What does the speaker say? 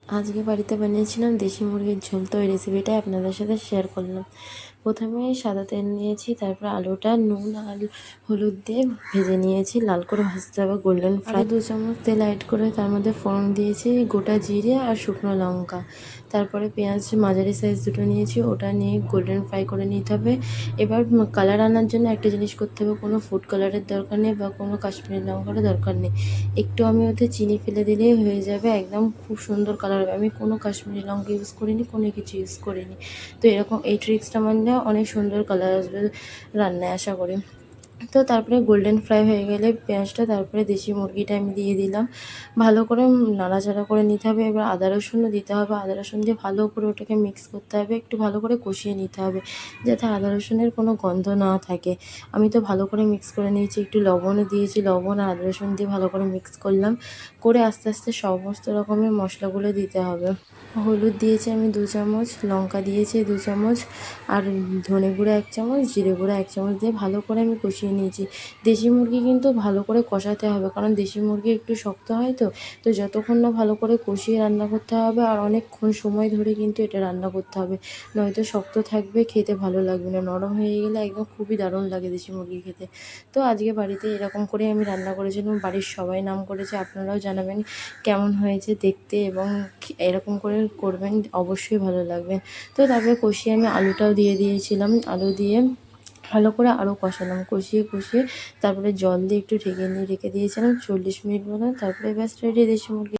আজকে বাড়িতে বানিয়েছিলাম দেশি মুরগির ঝোল, তো এই রেসিপিটাই আপনাদের সাথে শেয়ার করলাম। প্রথমে সাদা তেল নিয়েছি, তারপর আলুটা নুন আর হলুদ দিয়ে ভেজে নিয়েছি, লাল করে ভাজতে হবে গোল্ডেন ফ্রাই। 2 চামচ তেল অ্যাড করে তার মধ্যে ফোড়ন দিয়েছি গোটা জিরে আর শুকনো লঙ্কা। তারপরে পেঁয়াজ মাঝারি সাইজ দুটো নিয়েছি, ওটা নিয়ে গোল্ডেন ফ্রাই করে নিতে হবে। এবার কালার আনার জন্য একটা জিনিস করতে হবে, কোনো ফুড কালারের দরকার নেই বা কোনো কাশ্মীরি লঙ্কারও দরকার নেই। একটু আমি ওতে চিনি ফেলে দিলেই হয়ে যাবে, একদম খুব সুন্দর কালার হবে। আমি কোনো কাশ্মীরি লঙ্কা ইউজ করিনি, কোনো কিছু ইউজ করিনি। তো এরকম এই ট্রিক্সটা মানলে অনেক সুন্দর কালার আসবে রান্নায় আশা করি। তো তারপরে গোল্ডেন ফ্রাই হয়ে গেলে পেঁয়াজটা, তারপরে দেশি মুরগিটা আমি দিয়ে দিলাম। ভালো করে নাড়াচাড়া করে নিতে হবে। এবার আদা রসুনও দিতে হবে, আদা রসুন দিয়ে ভালো করে ওটাকে মিক্স করতে হবে, একটু ভালো করে কষিয়ে নিতে হবে যাতে আদা রসুনের কোনো গন্ধ না থাকে। আমি তো ভালো করে মিক্স করে নিয়েছি, একটু লবণও দিয়েছি, লবণ আর আদা রসুন দিয়ে ভালো করে মিক্স করলাম। করে আস্তে আস্তে সমস্ত রকমের মশলাগুলো দিতে হবে। হলুদ দিয়েছি আমি 2 চামচ, লঙ্কা দিয়েছি 2 চামচ, আর ধনে গুঁড়ো 1 চামচ, জিরে গুঁড়ো 1 চামচ দিয়ে ভালো করে আমি কষিয়ে নিয়েছি। দেশি মুরগি কিন্তু ভালো করে কষাতে হবে, কারণ দেশি মুরগি একটু শক্ত হয়। তো যতক্ষণ না ভালো করে কষিয়ে রান্না করতে হবে, আর অনেকক্ষণ সময় ধরে কিন্তু এটা রান্না করতে হবে, নয়তো শক্ত থাকবে, খেতে ভালো লাগবে না। নরম হয়ে গেলে একদম খুবই দারুণ লাগে দেশি মুরগি খেতে। তো আজকে বাড়িতে এরকম করেই আমি রান্না করেছিলাম, বাড়ির সবাই নাম করেছে। আপনারাও জানাবেন কেমন হয়েছে দেখতে, এবং এরকম করে করবেন, অবশ্যই ভালো লাগবে। তো তারপরে কষিয়ে আমি আলুটাও দিয়ে দিয়েছিলাম, আলু দিয়ে ভালো করে আরও কষালাম, কষিয়ে তারপরে জল দিয়ে একটু ঢেকে রেখে দিয়েছিলাম 40 মিনিট মতো। তারপরে ব্যাস রেডি দেশি মুরগি।